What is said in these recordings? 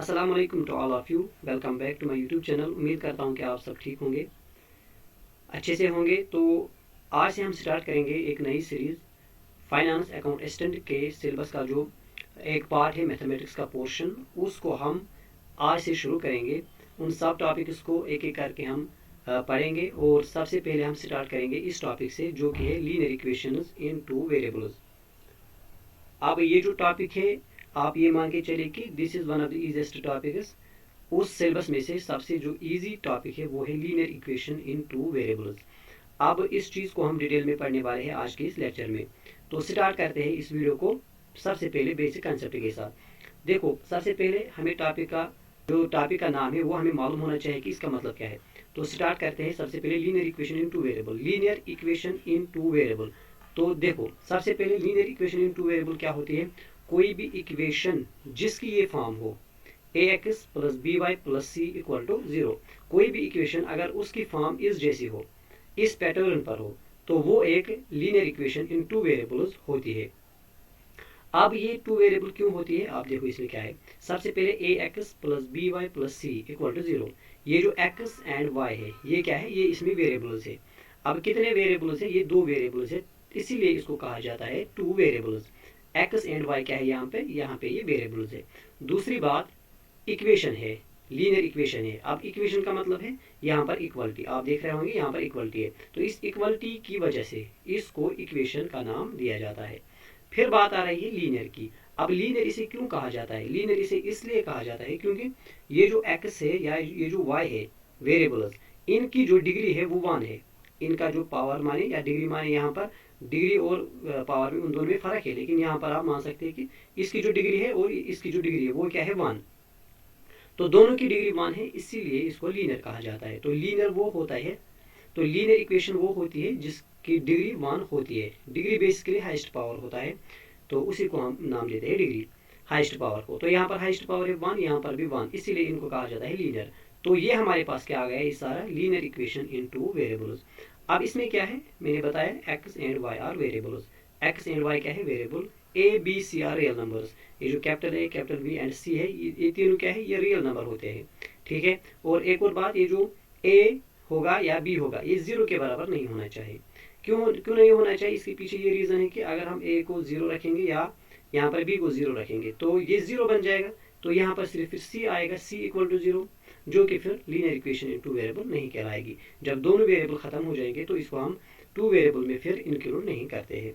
अस्सलाम वालेकुम to all of you. Welcome back to my YouTube channel. उम्मीद करता हूँ कि आप सब ठीक होंगे, अच्छे से होंगे। तो आज से हम स्टार्ट करेंगे एक नई सीरीज़ फाइनेंस अकाउंट असिस्टेंट के सिलेबस का जो एक पार्ट है मैथमेटिक्स का पोर्शन, उसको हम आज से शुरू करेंगे। उन सब टॉपिक्स को एक एक करके हम पढ़ेंगे और सबसे पहले हम स्टार्ट करेंगे इस टॉपिक से जो कि है लीनियर इक्वेशंस इन टू वेरिएबल्स। अब ये जो टॉपिक है आप ये मान के चलिए कि this is one of the easiest topics. उस सिलेबस में से सबसे जो इजी टॉपिक है वो है linear equation in two variables. अब इस चीज़ को हम डिटेल में पढ़ने वाले हैं आज के इस लेक्चर में। तो स्टार्ट करते हैं इस वीडियो को सबसे पहले बेसिक कंसेप्ट के साथ। देखो, सबसे पहले हमें टॉपिक का नाम है वो हमें मालूम होना चाहिए कि इसका मतलब क्या है। तो स्टार्ट करते हैं सबसे पहले linear equation in two variable. Linear equation in two variable, तो देखो सबसे पहले linear equation in two variable क्या होती है। कोई भी इक्वेशन जिसकी ये फॉर्म हो ax plus B Y plus C equal to 0, कोई भी इक्वेशन अगर उसकी फॉर्म इस जैसी हो, इस पैटर्न पर हो, तो वो एक linear equation in two variables होती है। अब ये टू वेरिएबल क्यों होती है, आप देखो इसमें क्या है। सबसे पहले ax plus B Y plus C equal to 0, ये जो x एंड y है ये क्या है, ये इसमें वेरिएबल्स है। अब कितने वेरिएबल्स है, ये दो वेरिएबल्स है, इसीलिए इसको कहा जाता है two variables. x and y क्या है, यहाँ पे ये वेरिएबल्स है। दूसरी बात, इक्वेशन है, लीनियर इक्वेशन है। अब इक्वेशन का मतलब है यहाँ पर इक्वलिटी, आप देख रहे होंगे यहाँ पर इक्वलिटी है, तो इस इक्वलिटी की वजह से इसको इक्वेशन का नाम दिया जाता है। फिर बात आ रही है लीनियर की। अब लीनियर इसे क्यों कहा जाता है, लीनियर इसे इसलिए कहा जाता है क्योंकि ये जो x है या ये जो y है वेरिएबल्स, इनकी जो डिग्री है वो 1 है। इनका जो पावर माने या डिग्री माने, यहाँ पर डिग्री और पावर में उन दोनों में फर्क है, लेकिन यहाँ पर आप मान सकते हैं कि इसकी जो डिग्री है और इसकी जो डिग्री है वो क्या है 1, तो दोनों की डिग्री 1 है, इसीलिए इसको लीनियर कहा जाता है। तो लीनियर वो होता है, तो लीनियर इक्वेशन वो होती है जिसकी डिग्री 1 होती है। डिग्री बेसिकली हाईएस्ट पावर होता है, तो उसी को हम नाम देते हैं डिग्री, हाईएस्ट पावर को। तो यहाँ पर हाईएस्ट पावर है 1, यहाँ पर भी 1, इसीलिए इनको कहा जाता है लीनियर। तो ये हमारे पास क्या आ गया, ये सारा linear equation in two variables. अब इसमें क्या है, मैंने बताया X and Y are variables. X and Y क्या है, variable. A B C are real numbers. ये जो capital A, capital B and C है, ये तीनों क्या है, ये रियल नंबर होते हैं। ठीक है। और एक और बात, ये जो ए होगा या बी होगा, ये 0 के बराबर नहीं होना चाहिए। क्यों क्यों नहीं होना चाहिए, इसके पीछे ये रीज़न है कि अगर हम ए को 0 रखेंगे या यहाँ पर बी को 0 रखेंगे तो ये 0 बन जाएगा, तो यहाँ पर सिर्फ फिर सी आएगा, सी इक्वल टू 0, जो कि फिर linear equation in two variable नहीं कहलाएगी। जब दोनों वेरिएबल खत्म हो जाएंगे तो इसको हम टू वेरिएबल में फिर इंक्लूड नहीं करते हैं।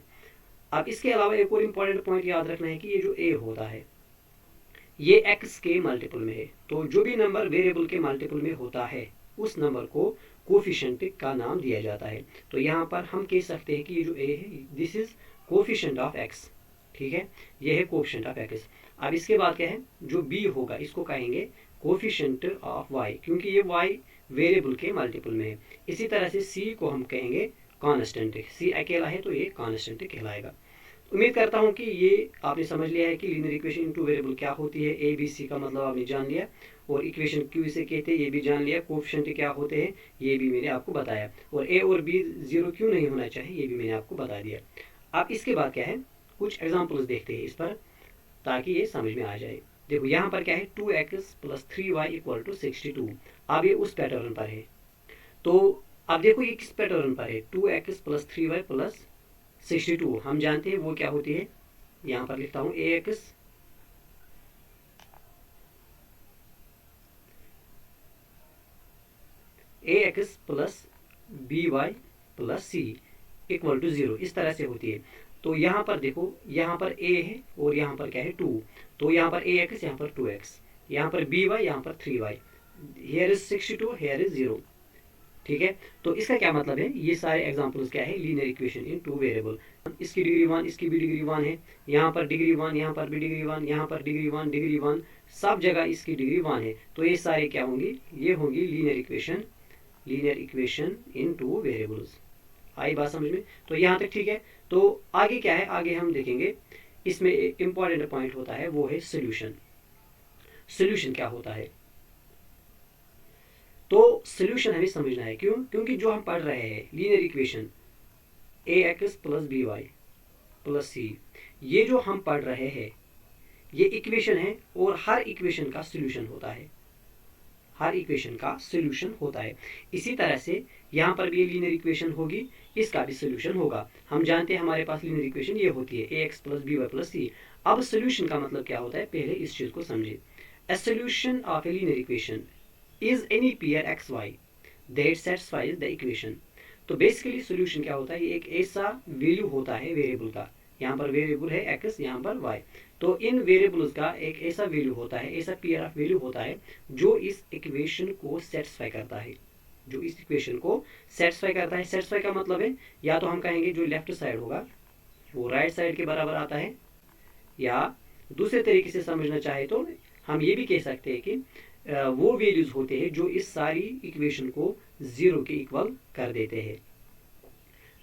अब इसके अलावा एक और इम्पॉर्टेंट पॉइंट याद रखना है कि ये जो ए होता है ये x के मल्टीपल में है, तो जो भी नंबर वेरिएबल के मल्टीपल में होता है उस नंबर को कोफिशिएंट का नाम दिया जाता है। तो यहाँ पर हम कह सकते हैं कि ये जो a है this is coefficient of x। ठीक है, ये है कोफिशिएंट ऑफ x। अब इसके बाद क्या है, जो b होगा इसको कहेंगे कोफिशिएंट ऑफ y, क्योंकि ये y वेरिएबल के मल्टीपल में है। इसी तरह से c को हम कहेंगे कांस्टेंट, c अकेला है तो ये कांस्टेंट कहलाएगा। उम्मीद करता हूँ कि ये आपने समझ लिया है कि लीनियर इक्वेशन इनटू वेरिएबल क्या होती है। ए बी सी का मतलब आपने जान लिया, और इक्वेशन क्यों इसे कहते हैं ये भी जान लिया। कोफिशिएंट क्या होते हैं ये भी मैंने आपको बताया, और ए और बी 0 क्यों नहीं होना चाहिए ये भी मैंने आपको बता दिया। अब इसके बाद क्या है, कुछ एग्जाम्पल्स देखते हैं इस पर ताकि ये समझ में आ जाए। देखो यहाँ पर क्या है, 2x plus 3y equal to 62। अब ये उस पैटर्न पर है, तो अब देखो ये किस पैटर्न पर है, 2x प्लस 3y प्लस 62। हम जानते हैं वो क्या होती है, यहाँ पर लिखता हूँ ax plus B Y plus C equal to 0, इस तरह से होती है। तो यहाँ पर देखो, यहाँ पर a है और यहाँ पर क्या है 2, तो यहाँ पर ax, यहाँ पर 2x, यहाँ पर by, यहाँ पर 3y, here is 62, here is 0। ठीक है, तो इसका क्या मतलब है, ये सारे एग्जांपल्स क्या है, linear equation in two variable. इसकी डिग्री 1, इसकी भी डिग्री 1 है, यहाँ पर डिग्री 1, यहाँ पर भी डिग्री 1, यहाँ पर डिग्री 1, डिग्री 1, सब जगह इसकी डिग्री 1 है। तो ये सारे क्या होंगी, ये होंगी linear equation in two variables. आई बात समझ में, तो यहाँ तक ठीक है। तो आगे क्या है, आगे हम देखेंगे, इसमें इंपॉर्टेंट पॉइंट होता है वो है सोल्यूशन। सोल्यूशन क्या होता है, तो सोल्यूशन हमें समझना है। क्यों, क्योंकि जो हम पढ़ रहे हैं linear equation ax plus B Y plus C, ये जो हम पढ़ रहे हैं ये इक्वेशन है और हर इक्वेशन का सोल्यूशन होता है, हर इक्वेशन का सोल्यूशन होता है। इसी तरह से यहाँ पर भी ये लीनियर इक्वेशन होगी, इसका भी सोल्यूशन होगा। हम जानते हैं हमारे पास लीनियर इक्वेशन ये होती है ax plus B Y plus C. अब सोल्यूशन का मतलब क्या होता है, पहले इस चीज को समझे। A solution of a linear equation is any pair x y that satisfies the equation। तो बेसिकली सोल्यूशन क्या होता है, ये एक ऐसा वैल्यू होता है वेरिएबल का, यहाँ पर वेरिएबल है x, यहाँ पर y। तो इन वेरिएबल्स का एक ऐसा वैल्यू होता है, ऐसा पेयर ऑफ वैल्यू होता है जो इस इक्वेशन को सेटिस्फाई करता है, जो इस इक्वेशन को सेटिस्फाई करता है। सेटिस्फाई का मतलब है या तो हम कहेंगे जो लेफ्ट साइड होगा वो राइट साइड के बराबर आता है, या दूसरे तरीके से समझना चाहे तो हम ये भी कह सकते हैं कि वो वैल्यूज होते हैं जो इस सारी इक्वेशन को जीरो के इक्वल कर देते हैं,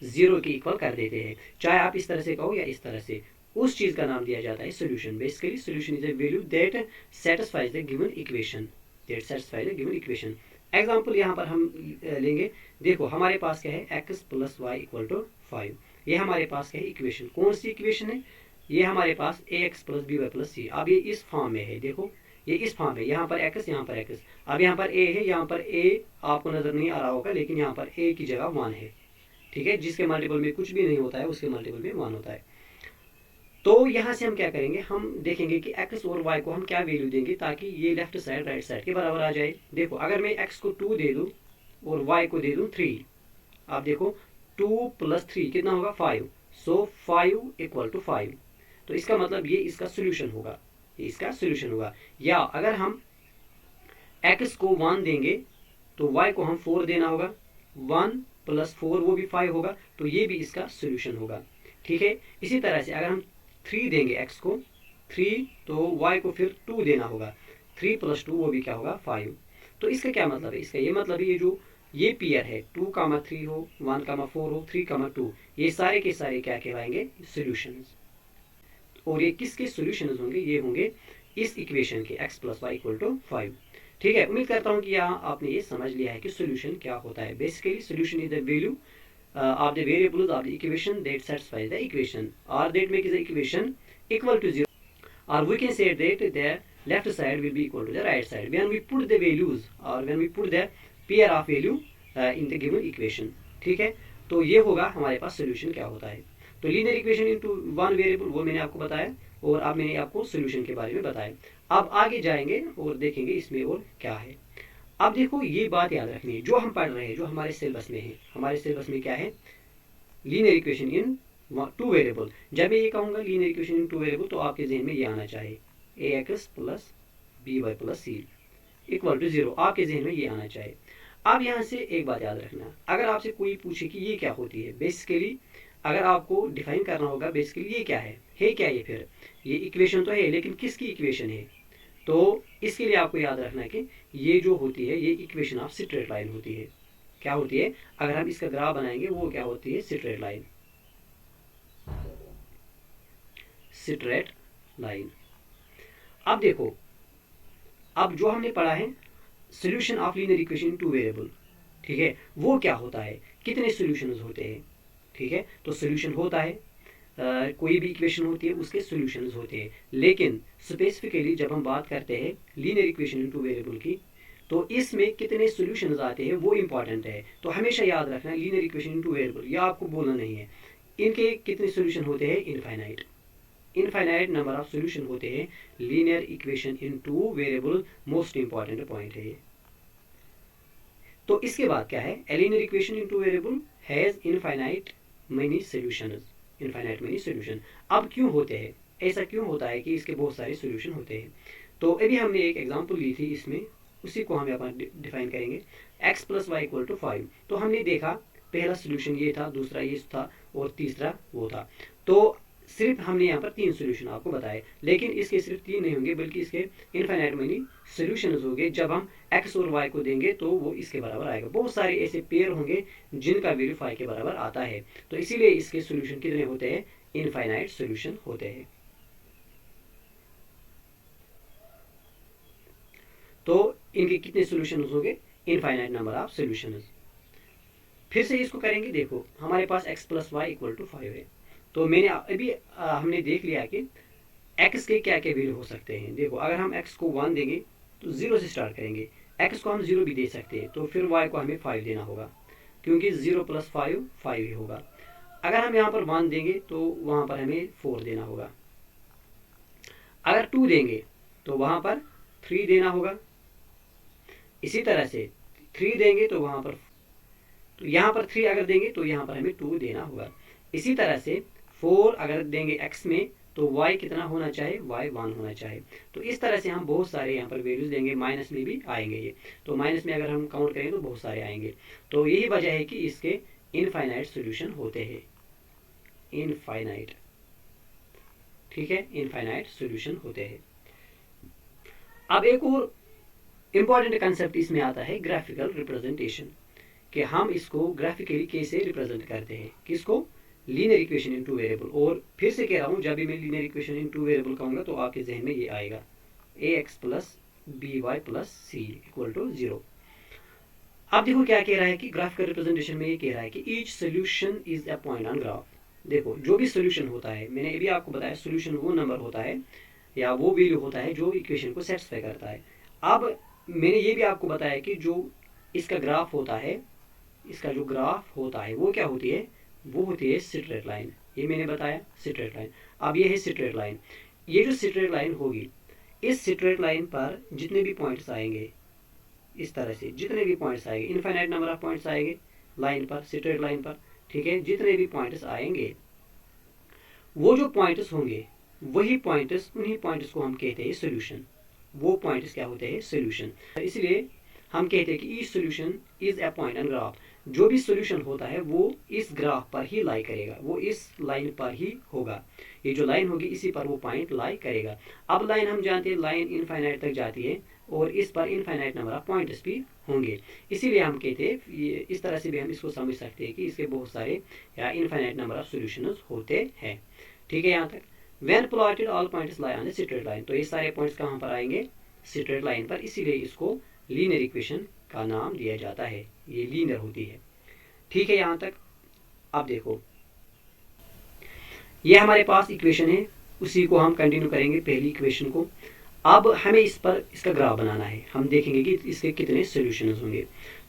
जीरो के इक्वल कर देते हैं। चाहे आप इस तरह से कहो या इस तरह से, उस चीज का नाम दिया जाता है solution. Basically solution is a value that satisfies the given equation, that satisfies the given equation. Example यहाँ पर हम लेंगे। देखो हमारे पास क्या है, x plus Y equal to 5। ये हमारे पास क्या है इक्वेशन, कौन सी इक्वेशन है, ये हमारे पास ax plus B Y plus C. अब ये इस फॉर्म में है, देखो ये इस फॉर्म है, यहाँ पर x, यहाँ पर x। अब यहाँ पर a है, यहाँ पर a आपको नजर नहीं आ रहा होगा, लेकिन यहाँ पर a की जगह 1 है, ठीक है। जिसके मल्टीपल में कुछ भी नहीं होता है उसके मल्टीपल में 1 होता है। तो यहाँ से हम क्या करेंगे, हम देखेंगे कि x और y को हम क्या वैल्यू देंगे ताकि ये लेफ्ट साइड राइट साइड के बराबर आ जाए। देखो अगर मैं x को 2 दे दूँ और y को दे दूँ 3, आप देखो 2 प्लस 3 कितना होगा 5। सो 5 इक्वल टू 5। तो इसका मतलब ये इसका सोल्यूशन होगा, ये इसका सोल्यूशन होगा। या अगर हम x को 1 देंगे तो y को हम 4 देना होगा, 1 प्लस 4 वो भी 5 होगा, तो ये भी इसका सोल्यूशन होगा, ठीक है। इसी तरह से अगर हम 3 देंगे x को 3, तो y को फिर 2 देना होगा, 3 प्लस 2 वो भी क्या होगा 5। तो इसका क्या मतलब है, इसका ये मतलब है ये जो ये पेयर है 2, 3 हो, 1, 4 हो, 3, 2, ये सारे के सारे क्या कहलाएंगे सोल्यूशंस। और ये किसके सोल्यूशंस होंगे, ये होंगे इस इक्वेशन के x plus Y equal to 5, ठीक है। उम्मीद करता हूँ कि यहाँ आपने ये समझ लिया है कि सोल्यूशन क्या होता है। Basically solution is the value of the variables of the equation that satisfies the equation or that makes the equation equal to 0, or we can say that the left side will be equal to the right side when we put the values or when we put the pair of value in the given equation, ठीक है। तो ये होगा हमारे पास solution क्या होता है। तो linear equation into one variable वो मैंने आपको बताया, और अब मैंने आपको सोल्यूशन के बारे में बताया। अब आगे जाएंगे और देखेंगे इसमें और क्या है। अब देखो ये बात याद रखनी है, जो हम पढ़ रहे हैं, जो हमारे सिलेबस में है, हमारे सिलेबस में क्या है, लीनियर इक्वेशन इन 2 वेरिएबल। जब मैं ये कहूँगा लीनियर इक्वेशन इन 2 वेरिएबल तो आपके जहन में ये आना चाहिए ax plus B Y plus C equal to 0, आपके जहन में ये आना चाहिए। अब यहाँ से एक बात याद रखना, अगर आपसे कोई पूछे कि ये क्या होती है, बेसिकली अगर आपको डिफाइन करना होगा बेसिकली ये क्या है क्या ये, फिर ये इक्वेशन तो है लेकिन किसकी इक्वेशन है, तो इसके लिए आपको याद रखना है कि ये जो होती है ये इक्वेशन ऑफ स्ट्रेट लाइन होती है। क्या होती है, अगर हम इसका ग्राफ बनाएंगे वो क्या होती है, स्ट्रेट लाइन, स्ट्रेट लाइन। अब देखो, अब जो हमने पढ़ा है solution of linear equation in 2 variable, ठीक है, वो क्या होता है, कितने सोल्यूशंस होते हैं, ठीक है। तो सोल्यूशन होता है कोई भी इक्वेशन होती है उसके सॉल्यूशंस होते हैं, लेकिन स्पेसिफिकली जब हम बात करते हैं लीनियर इक्वेशन इन 2 वेरिएबल की, तो इसमें कितने सॉल्यूशंस आते हैं वो इंपॉर्टेंट है। तो हमेशा याद रखना लीनियर इक्वेशन इन 2 वेरिएबल, ये आपको बोलना नहीं है, इनके कितने सॉल्यूशन होते हैं, infinite, infinite number of solution होते हैं लीनियर इक्वेशन इन 2 वेरिएबल, मोस्ट इंपॉर्टेंट पॉइंट है ये। तो इसके बाद क्या है, linear equation in 2 variable has infinite many solutions, infinite many solution. अब क्यों होते हैं, ऐसा क्यों होता है कि इसके बहुत सारे सॉल्यूशन होते हैं। तो अभी हमने एक एग्जांपल ली थी इसमें, उसी को हम यहाँ पर डिफाइन करेंगे, x plus Y equal to 5। तो हमने देखा पहला सॉल्यूशन ये था, दूसरा ये था और तीसरा वो था। तो सिर्फ हमने यहाँ पर 3 सॉल्यूशन आपको बताए, लेकिन इसके सिर्फ 3 नहीं होंगे बल्कि इसके इनफाइनाइट मेनी सॉल्यूशंस होंगे। जब हम x और y को देंगे तो वो इसके बराबर आएगा, बहुत सारे ऐसे पेयर होंगे जिनका वैल्यू 5 के बराबर आता है। तो इसीलिए इसके सॉल्यूशन कितने होते हैं, इनफाइनाइट सॉल्यूशन होते हैं। तो इनके कितने सॉल्यूशन होंगे, इनफाइनाइट नंबर ऑफ सॉल्यूशंस। फिर से इसको करेंगे, देखो हमारे पास x plus Y equal to 5 है। तो मैंने अभी हमने देख लिया कि x के क्या क्या वैल्यू हो सकते हैं। देखो अगर हम x को 1 देंगे तो 0 से स्टार्ट करेंगे, x को हम 0 भी दे सकते हैं, तो फिर y को हमें 5 देना होगा, क्योंकि 0 + 5 5 ही होगा। अगर हम यहाँ पर 1 देंगे तो वहाँ पर हमें 4 देना होगा। अगर 2 देंगे तो वहाँ पर 3 देना होगा। इसी तरह से 3 देंगे तो वहाँ पर, तो यहाँ पर 3 अगर देंगे तो यहाँ पर हमें 2 देना होगा। इसी तरह से 4 अगर देंगे x में तो y कितना होना चाहिए, y 1 होना चाहिए। तो इस तरह से हम बहुत सारे यहाँ पर वैल्यूज देंगे, माइनस में भी आएंगे ये, तो माइनस में अगर हम काउंट करेंगे तो बहुत सारे आएंगे। तो यही वजह है कि इसके इनफाइनाइट सोल्यूशन होते हैं, इनफाइनाइट, ठीक है, इनफाइनाइट सोल्यूशन होते हैं। अब एक और इम्पॉर्टेंट कंसेप्ट इसमें आता है ग्राफिकल रिप्रेजेंटेशन, कि हम इसको ग्राफिकली कैसे रिप्रेजेंट करते हैं, किसको, linear equation in two variable. और फिर से कह रहा हूँ, जब भी मैं linear equation in two variable कहूँगा तो आपके जहन में ये आएगा ax + by + c = 0। अब देखो क्या कह रहा है कि ग्राफिकल रिप्रेजेंटेशन में ये कह रहा है कि each solution is a point on graph. देखो जो भी सोल्यूशन होता है, मैंने अभी आपको बताया सोल्यूशन वो नंबर होता है या वो वैल्यू होता है जो इक्वेशन को सेटिस्फाई करता है। अब मैंने ये भी आपको बताया कि जो इसका ग्राफ होता है, इसका जो ग्राफ होता है वो क्या होती है, वो होती है स्ट्रेट लाइन। ये मैंने बताया स्ट्रेट लाइन। अब ये है स्ट्रेट लाइन, ये जो स्ट्रेट लाइन होगी, इस स्ट्रेट लाइन पर जितने भी पॉइंट्स आएंगे, इस तरह से जितने भी पॉइंट्स आएंगे, इनफाइनाइट नंबर ऑफ पॉइंट्स आएंगे लाइन पर, स्ट्रेट लाइन पर, ठीक है, जितने भी पॉइंट्स आएंगे, वो जो पॉइंट्स होंगे वही पॉइंट्स, उन्हीं पॉइंट्स को हम कहते हैं सोल्यूशन। वो पॉइंट्स क्या होते हैं, सोल्यूशन। इसलिए हम कहते हैं कि each solution is a point on graph. जो भी सोल्यूशन होता है वो इस ग्राफ पर ही लाई करेगा, वो इस लाइन पर ही होगा। ये जो लाइन होगी इसी पर वो पॉइंट लाई करेगा। अब लाइन हम जानते हैं, लाइन इनफाइनाइट तक जाती है और इस पर इनफाइनाइट नंबर ऑफ पॉइंट्स भी होंगे। इसीलिए हम कहते हैं, ये इस तरह से भी हम इसको समझ सकते हैं कि इसके बहुत सारे या इनफाइनाइट नंबर ऑफ सोल्यूशंस होते हैं। ठीक है यहाँ तक। When plotted all points lie on the straight line, तो ये सारे पॉइंट्स कहाँ पर आएंगे, स्ट्रेट लाइन पर, इसीलिए इसको लीनियर इक्वेशन का नाम दिया जाता है, ये लीनियर होती है। ठीक है यहाँ तक। अब देखो ये हमारे पास इक्वेशन है, उसी को हम कंटिन्यू करेंगे पहली इक्वेशन को। अब हमें इस पर इसका ग्राफ बनाना है, हम देखेंगे कि इसके कितने सॉल्यूशंस होंगे।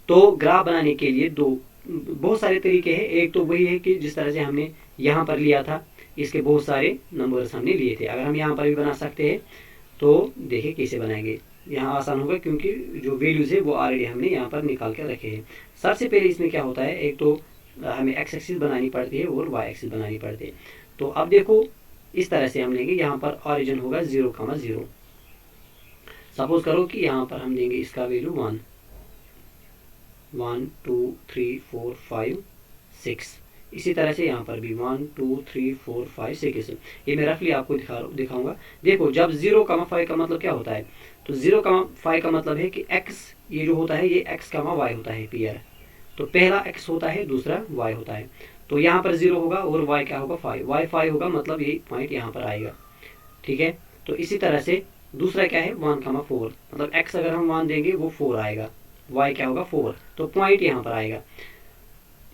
तो ग्राफ बनाने के लिए बहुत सारे तरीके हैं। एक तो वही है कि जिस तरह से हमने यहाँ पर लिया था, इसके बहुत सारे नंबर्स हमने लिए थे, अगर हम यहाँ पर भी बना सकते हैं तो देखिए कैसे बनाएंगे। यहाँ आसान होगा क्योंकि जो वैल्यूज है वो ऑलरेडी हमने यहाँ पर निकाल के रखे हैं। सबसे पहले इसमें क्या होता है, एक तो हमें एक्स एक्सिस बनानी पड़ती है और वाई एक्सिस बनानी पड़ती है। तो अब देखो इस तरह से हम लेंगे, यहाँ पर ऑरिजिन होगा 0,0। सपोज करो कि यहाँ पर हम देंगे इसका वैल्यू 1, 1 2 3 4 5 6। इसी तरह से यहाँ पर भी 1 2 3 4 5 6। ये मैं रफली आपको दिखाऊंगा। देखो जब 0,5 का मतलब क्या होता है, तो 0,5 का मतलब है कि x ये जो होता है ये x, y होता है पेयर। तो पहला x होता है, दूसरा y होता है। तो यहाँ पर 0 होगा और y क्या होगा, 5। y 5 होगा, मतलब ये पॉइंट यहाँ पर आएगा। ठीक है। तो इसी तरह से दूसरा क्या है 1,4, मतलब x अगर हम 1 देंगे वो 4 आएगा, y क्या होगा 4, तो पॉइंट यहाँ पर आएगा।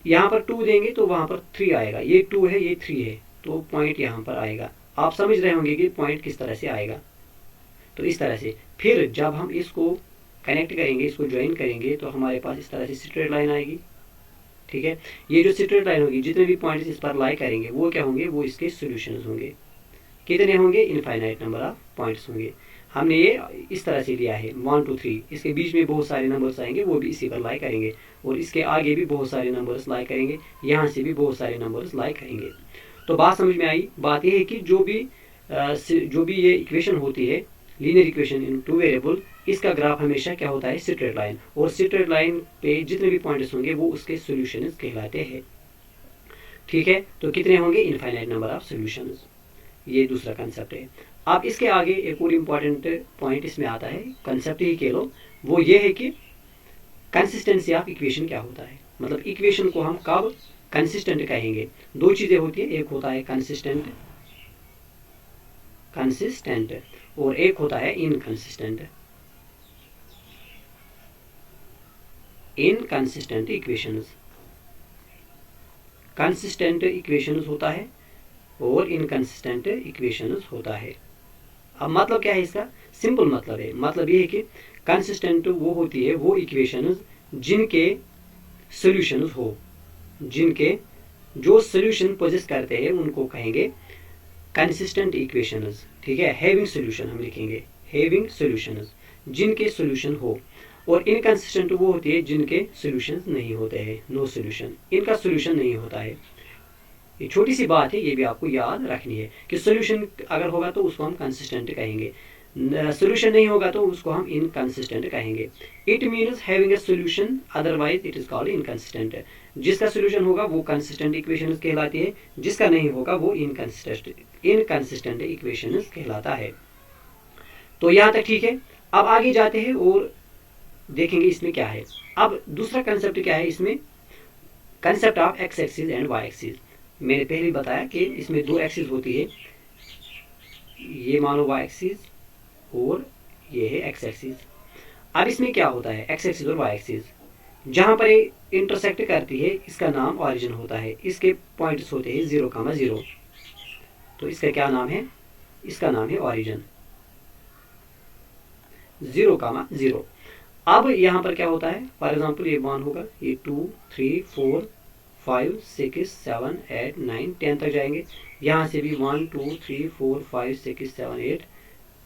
यहाँ पर 2 देंगे तो वहाँ पर 3 आएगा, ये 2 है ये 3 है, तो पॉइंट यहाँ पर आएगा। आप समझ रहे होंगे कि पॉइंट किस तरह से आएगा। तो इस तरह से फिर जब हम इसको कनेक्ट करेंगे, इसको ज्वाइन करेंगे, तो हमारे पास इस तरह से स्ट्रेट लाइन आएगी। ठीक है। ये जो स्ट्रेट लाइन होगी, जितने भी पॉइंट्स इस पर लाई करेंगे वो क्या होंगे, वो इसके सॉल्यूशंस होंगे। कितने होंगे, इनफाइनाइट नंबर ऑफ पॉइंट्स होंगे। हमने ये इस तरह से लिया है 1 2 3, इसके बीच में बहुत सारे नंबर्स आएंगे, वो भी इसी पर लाई करेंगे, और इसके आगे भी बहुत सारे नंबर्स लाई करेंगे, यहाँ से भी बहुत सारे नंबर्स लाई करेंगे। तो बात समझ में आई। बात यह है कि जो भी ये इक्वेशन होती है, linear equation in two variable, इसका ग्राफ हमेशा क्या होता है, स्ट्रेट लाइन, और स्ट्रेट लाइन पे जितने भी पॉइंट्स होंगे वो उसके सॉल्यूशंस कहलाते हैं। ठीक है। तो कितने होंगे, इनफाइनाइट नंबर ऑफ सॉल्यूशंस। ये दूसरा कंसेप्ट है। अब इसके आगे एक और इम्पॉर्टेंट पॉइंट इसमें आता है, कंसेप्ट ही कह लो, वो ये है कि कंसिस्टेंसी ऑफ इक्वेशन क्या होता है। मतलब इक्वेशन को हम कब कंसिस्टेंट कहेंगे। दो चीजें होती है, एक होता है कंसिस्टेंट और एक होता है इनकंसिस्टेंट इक्वेशंस। कंसिस्टेंट इक्वेशंस होता है और इनकंसिस्टेंट इक्वेशंस होता है। अब मतलब क्या है इसका, सिंपल मतलब है, मतलब ये है कि कंसिस्टेंट वो होती है वो इक्वेशंस जिनके सॉल्यूशंस हो, जिनके जो सॉल्यूशन पोजेस करते हैं उनको कहेंगे कंसिस्टेंट इक्वेशंस। ठीक है, हैविंग सॉल्यूशन हम लिखेंगे, हैविंग सॉल्यूशंस, जिनके सॉल्यूशन हो। और इनकंसिस्टेंट वो होती है जिनके सॉल्यूशंस नहीं होते हैं, नो सॉल्यूशन, इनका सॉल्यूशन नहीं होता है। ये छोटी सी बात है, ये भी आपको याद रखनी है कि सॉल्यूशन अगर होगा तो उसको हम कंसिस्टेंट कहेंगे, सॉल्यूशन नहीं होगा तो उसको हम इनकंसिस्टेंट कहेंगे। It means having a solution, otherwise it is called inconsistent. जिसका सॉल्यूशन होगा वो कंसिस्टेंट इक्वेशन कहलाती है, जिसका नहीं होगा वो इनकंसिस्टेंट इक्वेशन कहलाता है। तो यहाँ तक ठीक है। अब आगे जाते हैं और देखेंगे इसमें क्या है। अब दूसरा कंसेप्ट क्या है इसमें, concept of X axis and Y axis. मैंने पहले बताया कि इसमें दो एक्सिस होती है, ये मानो वाई एक्सिस और ये है एक्स एक्सिस। अब इसमें क्या होता है, एक्स एक्सिस और वाई एक्सिस जहाँ पर ये इंटरसेक्ट करती है इसका नाम ऑरिजिन होता है, इसके पॉइंट्स होते हैं 0,0। तो इसका क्या नाम है, इसका नाम है ऑरिजिन, 0,0। अब यहाँ पर क्या होता है, फॉर एग्जाम्पल ये 1 होगा, ये 2 3 4 5 6 7 8 9 10 तक जाएंगे। यहाँ से भी 1 2 3 4 5 6 7 8,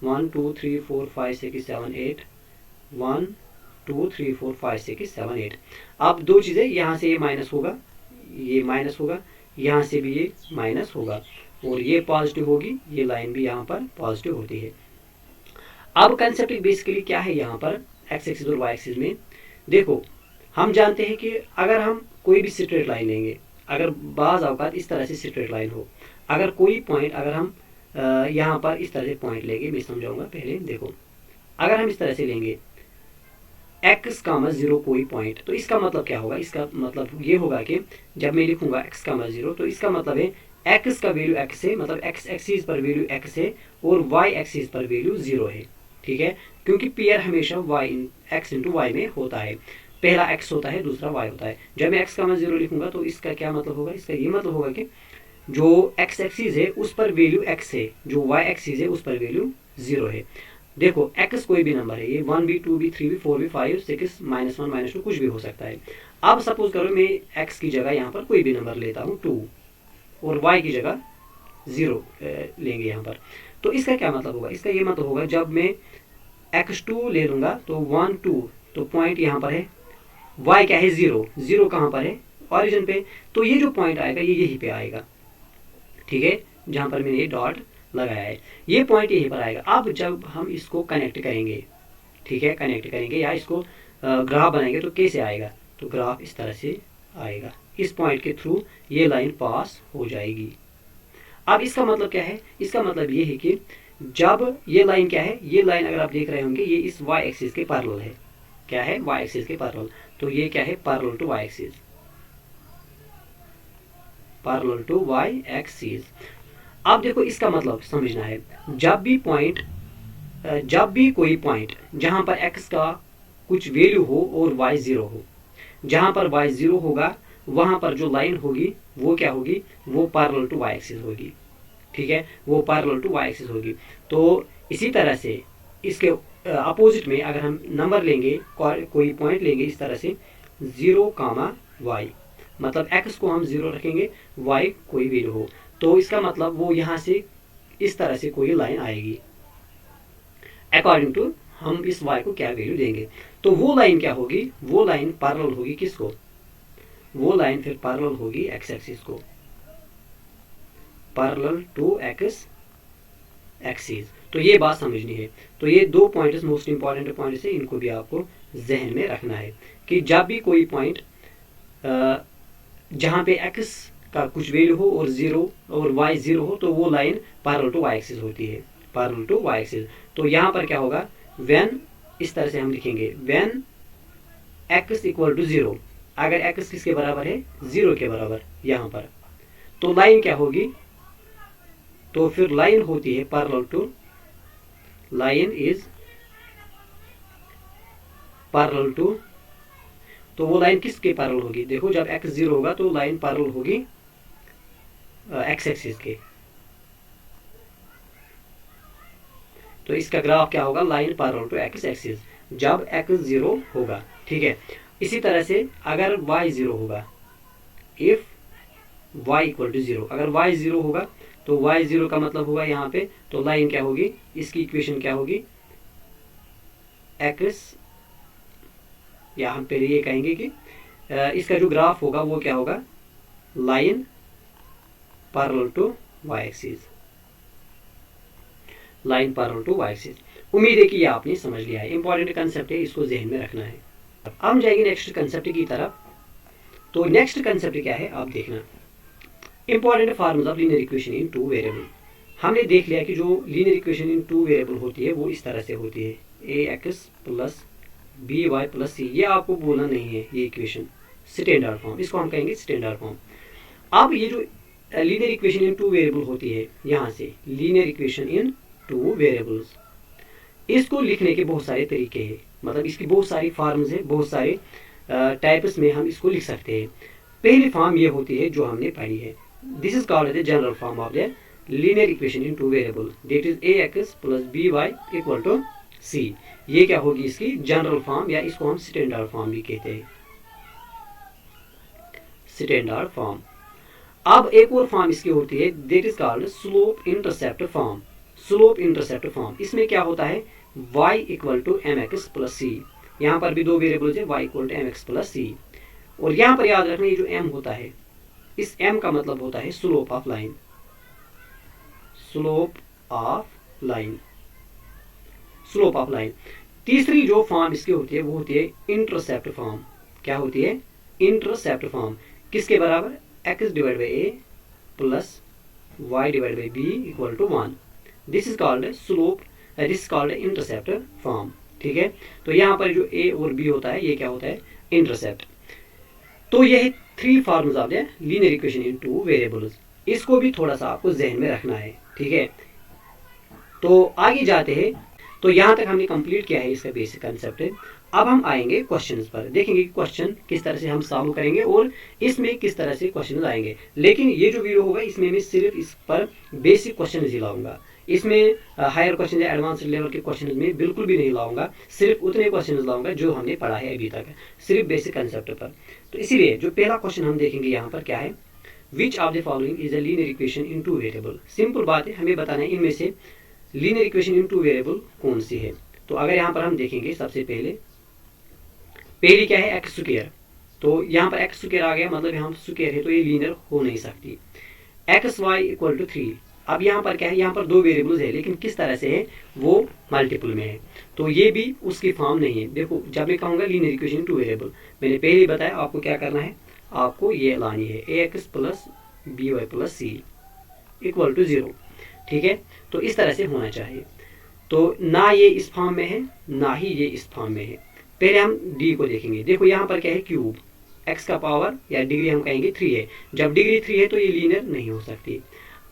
1 2 3 4 5 6 7 8, 1 2 3 4 5 6 7 8। अब दो चीज़ें, यहाँ से ये माइनस होगा, ये माइनस होगा, यहाँ से भी ये माइनस होगा, और ये पॉजिटिव होगी, ये लाइन भी यहाँ पर पॉजिटिव होती है। अब कंसेप्ट बेसिकली क्या है यहाँ पर एक्स एक्सिस और वाई एक्सिस में, देखो हम जानते हैं कि अगर हम कोई भी स्ट्रेट लाइन लेंगे, अगर बाज़ औक़ात इस तरह से स्ट्रेट लाइन हो, अगर कोई पॉइंट, अगर हम यहाँ पर इस तरह से पॉइंट लेंगे, मैं समझाऊंगा पहले। देखो अगर हम इस तरह से लेंगे x,0 कोई पॉइंट, तो इसका मतलब क्या होगा, इसका मतलब ये होगा कि जब मैं लिखूंगा x,0 तो इसका मतलब है x का वैल्यू x है, मतलब x एक्सिस पर वैल्यू x है और y एक्सिस पर वैल्यू 0 है। ठीक है, क्योंकि पेयर हमेशा x इंटू वाई में होता है, पहला x होता है दूसरा y होता है। जब मैं x,0 लिखूंगा तो इसका क्या मतलब होगा, इसका ये मतलब होगा कि जो x एक्सिस है उस पर वैल्यू x है, जो y एक्सिस है उस पर वैल्यू 0 है। देखो x कोई भी नंबर है, ये 1 भी 2 भी 3 भी 4 भी 5 6 -1 -2 कुछ भी हो सकता है। अब सपोज करो मैं x की जगह यहाँ पर कोई भी नंबर लेता हूँ 2 और y की जगह 0 लेंगे यहाँ पर, तो इसका क्या मतलब होगा, इसका ये मतलब होगा जब मैं x2 ले लूँगा तो 1 2, तो पॉइंट यहाँ पर है, y क्या है 0, 0 कहाँ पर है ऑरिजिन पे, तो ये जो पॉइंट आएगा ये यहीं पे आएगा। ठीक है, जहाँ पर मैंने ये डॉट लगाया है ये पॉइंट यहीं पर आएगा। अब जब हम इसको कनेक्ट करेंगे, ठीक है, कनेक्ट करेंगे या इसको ग्राफ बनाएंगे तो कैसे आएगा, तो ग्राफ इस तरह से आएगा, इस पॉइंट के थ्रू ये लाइन पास हो जाएगी। अब इसका मतलब क्या है, इसका मतलब ये है कि जब ये लाइन क्या है, ये लाइन अगर आप देख रहे होंगे ये इस y एक्सिस के पैरेलल है, क्या है y एक्सिस के पैरेलल, तो ये क्या है parallel to y axis, parallel to y axis. अब देखो इसका मतलब समझना है, जब भी कोई पॉइंट जहां पर x का कुछ वैल्यू हो और y 0 हो, जहां पर y 0 होगा वहां पर जो लाइन होगी वो क्या होगी, वो पैरेलल टू y एक्सिस होगी। ठीक है, वो पैरेलल टू y एक्सिस होगी। तो इसी तरह से इसके अपोजिट में अगर हम नंबर लेंगे, कोई पॉइंट लेंगे इस तरह से 0,y, मतलब x को हम 0 रखेंगे, y कोई वैल्यू हो, तो इसका मतलब वो यहाँ से इस तरह से कोई लाइन आएगी, अकॉर्डिंग टू हम इस y को क्या वैल्यू देंगे, तो वो लाइन क्या होगी, वो लाइन पैरेलल होगी किसको, वो लाइन फिर पैरेलल होगी x एक्सिस को, पैरेलल टू x एक्सिस। तो ये बात समझनी है। तो ये दो पॉइंट्स मोस्ट इंपॉर्टेंट पॉइंट्स है, इनको भी आपको जहन में रखना है कि जब भी कोई पॉइंट जहाँ पे x का कुछ वैल्यू हो और 0 और y 0 हो तो वो line parallel to y axis होती है, पैरेलल टू y एक्सिस। तो यहाँ पर क्या होगा, व्हेन इस तरह से हम लिखेंगे, व्हेन x इक्वल टू 0, अगर x किसके बराबर है 0 के बराबर यहाँ पर, तो लाइन क्या होगी, तो फिर लाइन होती है parallel to, line is parallel to, तो वो लाइन किसके पैरेलल होगी, देखो जब x 0 होगा तो लाइन पैरेलल होगी x एक्सिस के, तो इसका ग्राफ क्या होगा, line parallel to X axis, जब एक्स 0 होगा। ठीक है, इसी तरह से अगर y 0 होगा, इफ y इक्वल टू 0, अगर y 0 होगा तो y 0 का मतलब होगा यहाँ पे, तो लाइन क्या होगी, इसकी इक्वेशन क्या होगी, x, या हम पहले ये कहेंगे कि इसका जो ग्राफ होगा वो क्या होगा, line parallel to y axis, line parallel to y axis. उम्मीद है कि ये आपने समझ लिया है, इंपॉर्टेंट कंसेप्ट है, इसको जहन में रखना है। अब हम जाएंगे नेक्स्ट कंसेप्ट की तरफ। तो नेक्स्ट कंसेप्ट क्या है आप देखना, important formula of linear equation in two variable. हमने देख लिया कि जो linear equation in two variable होती है वो इस तरह से होती है, ax plus B Y plus C. ये आपको बोलना नहीं है, ये इक्वेशन स्टैंडर्ड फॉर्म, इसको हम कहेंगे स्टैंडर्ड फॉर्म। अब ये जो linear equation in two variable होती है, यहाँ से linear equation in two variables, इसको लिखने के बहुत सारे तरीके हैं, मतलब इसकी बहुत सारी फॉर्म्स है, बहुत सारे टाइप्स में हम इसको लिख सकते हैं। पहली फॉर्म ये होती है जो हमने पढ़ी है, this is called the general form of the linear equation in two variable, that is ax plus B Y equal to C. ये क्या होगी इसकी जनरल फॉर्म, या इसको हम स्टैंडर्ड फॉर्म भी कहते हैं, स्टैंडर्ड फॉर्म। अब एक और फॉर्म इसकी होती है, that is called slope intercept form, slope intercept form. इसमें क्या होता है, y equal to M X plus C, यहाँ पर भी दो वेरिएबल्स है, y equal to M X plus C, और यहाँ पर याद रखना ये जो m होता है, इस m का मतलब होता है slope of line, slope of line, slope of line. तीसरी जो फॉर्म इसकी होती है वो होती है इंटरसेप्ट फॉर्म। क्या होती है, इंटरसेप्ट फॉर्म, किसके बराबर, x divide by a plus y divide by b equal to 1। This is called slope, this is called intercept form. ठीक है, तो यहाँ पर जो a और b होता है ये क्या होता है, इंटरसेप्ट। तो ये है three forms of the linear equation in two variables, इसको भी थोड़ा सा आपको जहन में रखना है। ठीक है, तो आगे जाते हैं। तो यहाँ तक हमने कंप्लीट किया है इसका बेसिक कंसेप्ट। अब हम आएंगे क्वेश्चंस पर, देखेंगे कि क्वेश्चन किस तरह से हम सॉल्व करेंगे और इसमें किस तरह से क्वेश्चन आएंगे। लेकिन ये जो वीडियो होगा इसमें मैं सिर्फ इस पर बेसिक क्वेश्चन ही लाऊंगा, इसमें हायर क्वेश्चन या एडवांस लेवल के क्वेश्चन में बिल्कुल भी नहीं लाऊंगा, सिर्फ उतने क्वेश्चन लाऊंगा जो हमने पढ़ा है अभी तक, सिर्फ बेसिक कंसेप्ट पर। तो इसीलिए जो पहला क्वेश्चन हम देखेंगे यहाँ पर क्या है, which of the following is a linear equation in two variable. Simple बात है, हमें बताना है इनमें से linear equation in two variable कौन सी है। तो अगर यहाँ पर हम देखेंगे, सबसे पहली क्या है, एक्स स्क्वायर। तो यहाँ पर एक्स स्क्वायर आ गया, मतलब यहाँ स्क्वायर है तो ये लीनियर हो नहीं सकती। एक्स वाई इक्वल टू 3, अब यहाँ पर क्या है, यहाँ पर दो वेरिएबल्स है लेकिन किस तरह से है, वो मल्टीपल में है, तो ये भी उसकी फॉर्म नहीं है। देखो जब मैं कहूँगा linear equation in two variable, मैंने पहले ही बताया आपको क्या करना है, आपको ये लानी है ax plus B Y plus C equal to 0। ठीक है, तो इस तरह से होना चाहिए। तो ना ये इस फॉर्म में है ना ही ये इस फॉर्म में है। पहले हम डी को देखेंगे। देखो यहाँ पर क्या है, क्यूब, x का पावर या डिग्री हम कहेंगे 3 है, जब डिग्री 3 है तो ये लीनियर नहीं हो सकती।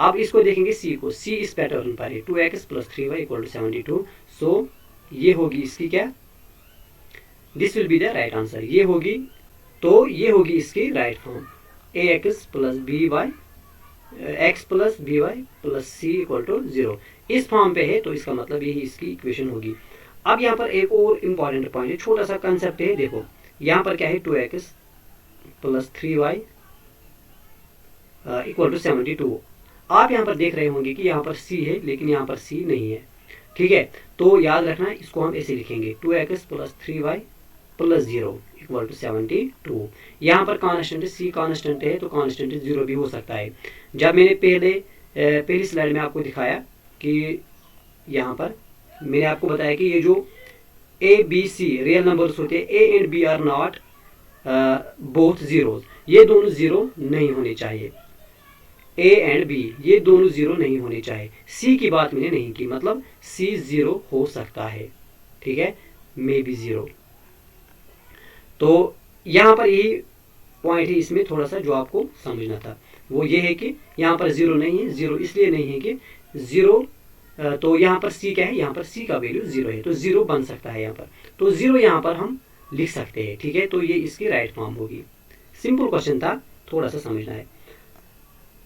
अब इसको देखेंगे सी को, सी इस पैटर्न पर है, 2x plus 3y equal to 72। सो ये होगी इसकी क्या, this will be the right answer, ये होगी, तो ये होगी इसकी right form, ax plus B Y, X plus B Y plus C equal to 0 इस फॉर्म पे है, तो इसका मतलब यही इसकी इक्वेशन होगी। अब यहाँ पर एक और इम्पॉर्टेंट पॉइंट है, छोटा सा कंसेप्ट है। देखो यहाँ पर क्या है, 2x plus 3y equal to 72। आप यहाँ पर देख रहे होंगे कि यहाँ पर c है लेकिन यहाँ पर c नहीं है। ठीक है, तो याद रखना इसको हम ऐसे लिखेंगे, 2x plus 3y plus 0 equal to 72। यहाँ पर कांस्टेंट c कांस्टेंट है तो कांस्टेंट 0 भी हो सकता है। जब मैंने पहली स्लाइड में आपको दिखाया कि यहाँ पर मैंने आपको बताया कि ये जो a b c real numbers होते हैं, a and b are not both zeros, ये दोनों जीरो नहीं होने चाहिए। a एंड b ये दोनों जीरो नहीं होने चाहिए। c की बात मैंने नहीं की, मतलब c 0 हो सकता है। ठीक है, मे बी 0। तो यहाँ पर यही पॉइंट है इसमें थोड़ा सा जो आपको समझना था, वो ये है कि यहाँ पर 0 नहीं है। 0 इसलिए नहीं है कि 0, तो यहाँ पर c क्या है, यहाँ पर c का वैल्यू 0 है तो 0 बन सकता है यहाँ पर, तो 0 यहाँ पर हम लिख सकते हैं। ठीक है, तो ये इसकी राइट फॉर्म होगी। सिंपल क्वेश्चन था, थोड़ा सा समझना है।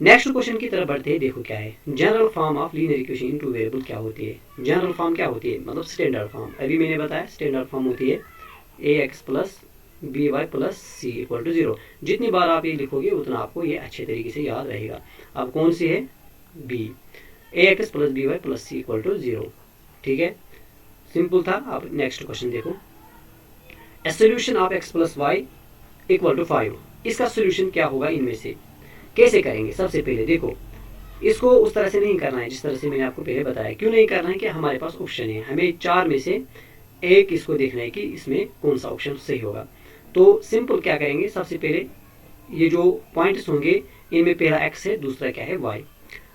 नेक्स्ट क्वेश्चन की तरफ बढ़ते हैं। देखो क्या है, general form of linear equation in two variable क्या होती है। जनरल फॉर्म क्या होती है, मतलब स्टैंडर्ड फॉर्म। अभी मैंने बताया स्टैंडर्ड फॉर्म होती है A X plus B Y plus C equal to 0। जितनी बार आप ये लिखोगे उतना आपको ये अच्छे तरीके से याद रहेगा। अब कौन सी है, B, A X plus B Y plus C equal to 0। ठीक है, सिंपल था। अब नेक्स्ट क्वेश्चन देखो, A solution of X plus Y equal to 5। इसका सोल्यूशन क्या होगा, इनमें से कैसे करेंगे। सबसे पहले देखो, इसको उस तरह से नहीं करना है जिस तरह से मैंने आपको पहले बताया। क्यों नहीं करना है कि हमारे पास ऑप्शन है, हमें 4 में से एक इसको देखना है कि इसमें कौन सा ऑप्शन सही होगा। तो सिंपल क्या करेंगे, सबसे पहले ये जो पॉइंट्स होंगे इनमें पहला एक्स है, दूसरा क्या है वाई।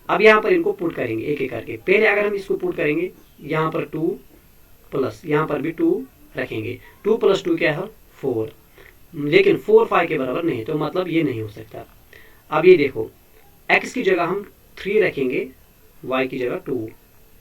अब यहाँ पर इनको पुट करेंगे एक एक करके। पहले अगर हम इसको पुट करेंगे, यहाँ पर 2 प्लस यहाँ पर भी 2 रखेंगे। 2 + 2 क्या है 4, लेकिन 4 5 के बराबर नहीं, तो मतलब ये नहीं हो सकता। अब ये देखो, x की जगह हम 3 रखेंगे, y की जगह 2,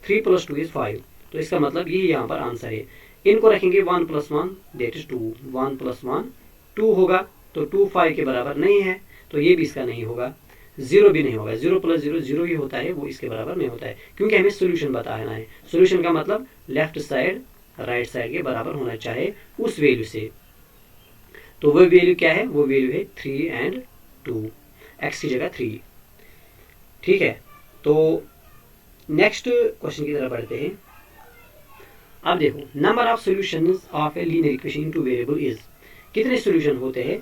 3 + 2 = 5, तो इसका मतलब ये यहाँ पर आंसर है। इनको रखेंगे 1 + 1 दैट इज 2, 1 + 1 2 होगा, तो 2 5 के बराबर नहीं है, तो ये भी इसका नहीं होगा। 0 भी नहीं होगा, 0 + 0 0 ही होता है, वो इसके बराबर नहीं होता है, क्योंकि हमें सोल्यूशन बताना है। सोल्यूशन का मतलब लेफ्ट साइड राइट साइड के बराबर होना चाहिए उस वैल्यू से। तो वो वैल्यू क्या है, वो वैल्यू है 3 एंड 2, x की जगह 3। ठीक है, तो नेक्स्ट क्वेश्चन की तरफ बढ़ते हैं। अब देखो, number of solutions of a linear equation into variable is. कितने सॉल्यूशन होते हैं,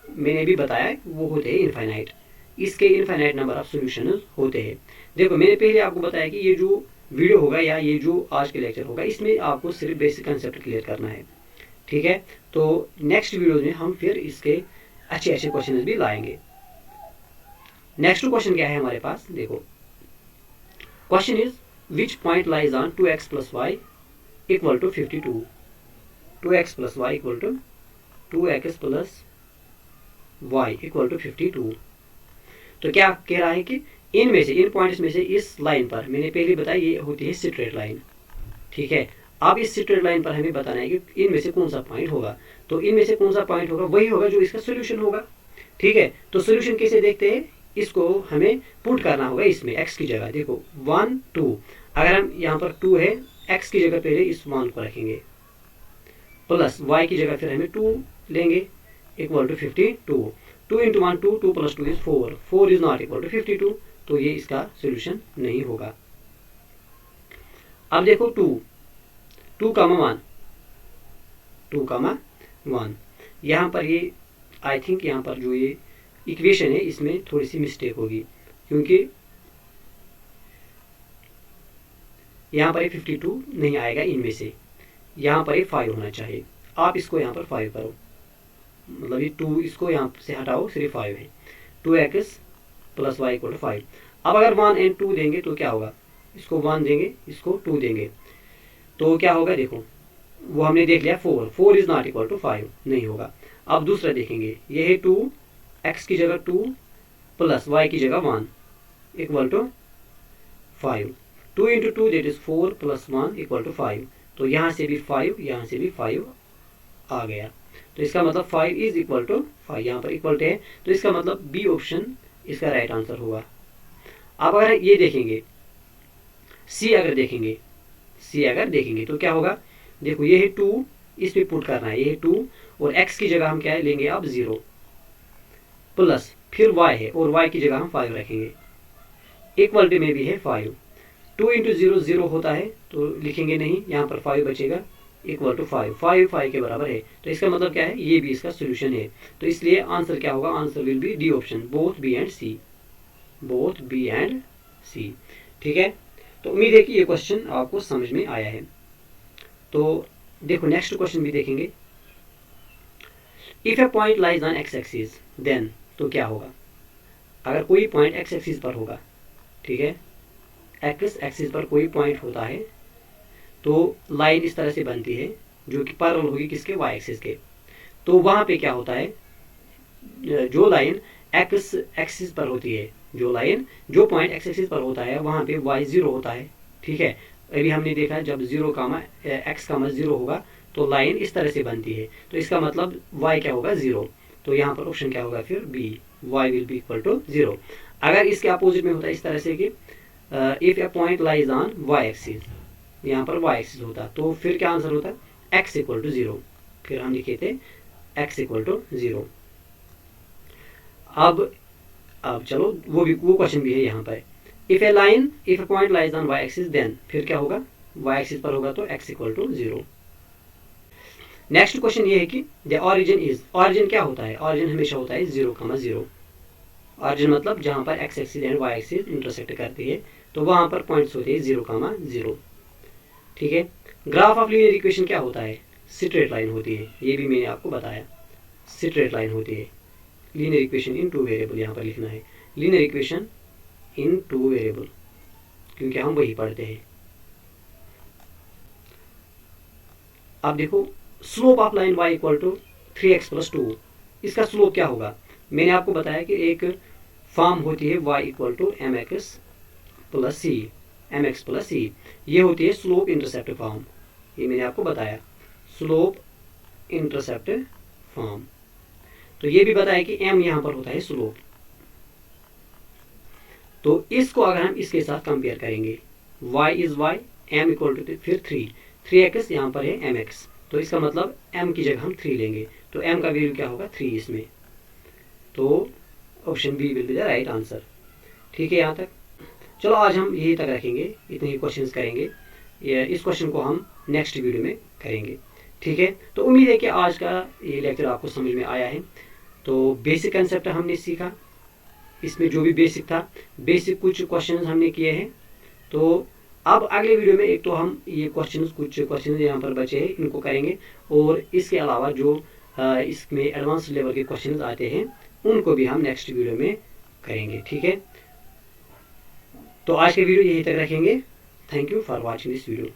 मैंने भी बताया वो होते हैं इनफाइनाइट। इसके इनफाइनाइट नंबर ऑफ सॉल्यूशंस होते हैं। देखो, मैंने पहले आपको बताया कि ये जो वीडियो होगा या ये जो आज के लेक्चर होगा, इसमें आपको सिर्फ बेसिक कंसेप्ट क्लियर करना है। ठीक है, तो नेक्स्ट वीडियो में हम फिर इसके अच्छे अच्छे क्वेश्चन भी लाएंगे। नेक्स्ट क्वेश्चन क्या है हमारे पास, देखो, question is which point lies on 2x + y equal to 52। 2x + y equal to 2x + y equal to 52। तो क्या कह रहा है कि इनमें से, इन पॉइंट्स में से इस लाइन पर, मैंने पहले बताया ये होती है स्ट्रेट लाइन। ठीक है, अब इस स्ट्रेट लाइन पर हमें बताना है कि इनमें से कौन सा पॉइंट होगा। तो इनमें से कौन सा पॉइंट होगा, वही होगा जो इसका सोल्यूशन होगा। ठीक है, तो सोल्यूशन कैसे देखते हैं, इसको हमें पुट करना होगा इसमें x की जगह। देखो 1 2, अगर हम यहाँ पर 2 है, x की जगह पहले इस 1 को रखेंगे, प्लस y की जगह फिर हमें 2 लेंगे, equal to 52। 2 × 1 2, 2 + 2 = 4, 4 is not equal to 52, तो ये इसका सोल्यूशन नहीं होगा। अब देखो 2 2, 1 2, 1, यहाँ पर ये आई थिंक यहाँ पर जो ये इक्वेशन है इसमें थोड़ी सी मिस्टेक होगी, क्योंकि यहाँ पर 52 नहीं आएगा इनमें से, यहाँ पर 5 होना चाहिए। आप इसको यहाँ पर 5 करो, मतलब ये 2 इसको यहाँ से हटाओ, सिर्फ 5 है। 2x + y = 5। अब अगर 1 और 2 देंगे तो क्या होगा, इसको 1 देंगे, इसको 2 देंगे, तो क्या होगा, देखो वो हमने देख लिया 4, 4 इज नॉट इक्वल टू 5, नहीं होगा। अब दूसरा देखेंगे, ये है 2, x की जगह 2 प्लस y की जगह 1 equal to 5। 2 × 2 that is 4 + 1 equal to 5। तो यहाँ से भी 5, यहाँ से भी 5 आ गया, तो इसका मतलब 5 इज इक्वल टू 5, यहाँ पर इक्वल टू है, तो इसका मतलब बी ऑप्शन इसका राइट आंसर होगा। अब अगर ये देखेंगे, सी अगर देखेंगे तो क्या होगा, देखो ये है 2, इस पे पुट करना है, ये है 2 और x की जगह हम क्या लेंगे अब 0, प्लस फिर y है और y की जगह हम 5 रखेंगे, इक्वल टू में भी है 5। 2 × 0 0 होता है, तो लिखेंगे नहीं, यहाँ पर 5 बचेगा, इक्वल टू 5, 5 के बराबर है, तो इसका मतलब क्या है, ये भी इसका सोल्यूशन है। तो इसलिए आंसर क्या होगा, answer will be D option, both B and C. ठीक है, तो उम्मीद है कि ये क्वेश्चन आपको समझ में आया है। तो देखो नेक्स्ट क्वेश्चन भी देखेंगे। If a point lies on X axis then, तो क्या होगा, अगर कोई पॉइंट एक्स एक्सिस पर होगा, ठीक है, एक्स एक्सिस पर कोई पॉइंट होता है, तो लाइन इस तरह से बनती है जो कि पैरेलल होगी किसके, वाई एक्सिस के। तो वहाँ पे क्या होता है, जो लाइन एक्स एक्सिस पर होती है, जो पॉइंट एक्स एक्सिस पर होता है, वहाँ पे y 0 होता है। ठीक है, अभी हमने देखा जब 0, x, 0 होगा तो लाइन इस तरह से बनती है, तो इसका मतलब y क्या होगा, 0। तो यहाँ पर ऑप्शन क्या होगा फिर B, y will be equal to 0। अगर इसके अपोजिट में होता है इस तरह से कि if a point lies on Y axis, यहाँ पर वाई एक्सिस होता, तो फिर क्या आंसर होता है एक्स इक्वल टू 0, फिर हम लिखे थे एक्स इक्वल टू 0। अब चलो वो क्वेश्चन भी है यहाँ पर, if a point lies on Y axis then, फिर क्या होगा वाई एक्सिस पर होगा तो X equal to 0। Next question ये है कि द ऑरिजिन इज, ऑरिजिन क्या होता है, ऑरिजिन हमेशा होता है 0,0। ऑरिजिन मतलब जहाँ पर X axis and Y axis intersect करती है, तो वहाँ पर पॉइंट्स होते हैं 0,0। ठीक है। ग्राफ ऑफ लीनियर इक्वेशन क्या होता है, स्ट्रेट लाइन होती है, ये भी मैंने आपको बताया, स्ट्रेट लाइन होती है। लीनियर इक्वेशन इन 2 वेरिएबल यहाँ पर लिखना है, लीनियर इक्वेशन इन 2 वेरिएबल, क्योंकि हम वही पढ़ते हैं। अब देखो slope of line y equal to 3x plus 2, इसका स्लोप क्या होगा, मैंने आपको बताया कि एक फॉर्म होती है y equal to mx plus C, mx plus C, ये होती है स्लोप इंटरसेप्ट फॉर्म, ये मैंने आपको बताया स्लोप इंटरसेप्ट फॉर्म। तो ये भी बताया कि m यहाँ पर होता है स्लोप, तो इसको अगर हम इसके साथ कंपेयर करेंगे, y is y, m equal to फिर 3x यहाँ पर है mx, तो इसका मतलब m की जगह हम 3 लेंगे, तो m का वैल्यू क्या होगा 3 इसमें, तो option B will be the right answer. ठीक है यहाँ तक। चलो आज हम यही तक रखेंगे, इतने ही क्वेश्चंस करेंगे, इस क्वेश्चन को हम नेक्स्ट वीडियो में करेंगे। ठीक है, तो उम्मीद है कि आज का ये लेक्चर आपको समझ में आया है। तो बेसिक कंसेप्ट हमने सीखा, इसमें जो भी बेसिक था, बेसिक कुछ क्वेश्चंस हमने किए हैं। तो अब अगले वीडियो में एक तो हम ये कुछ क्वेश्चंस यहाँ पर बचे हैं, इनको करेंगे, और इसके अलावा जो इसमें एडवांस लेवल के क्वेश्चंस आते हैं उनको भी हम नेक्स्ट वीडियो में करेंगे। ठीक है, तो आज के वीडियो यहीं तक रखेंगे। Thank you for watching this video.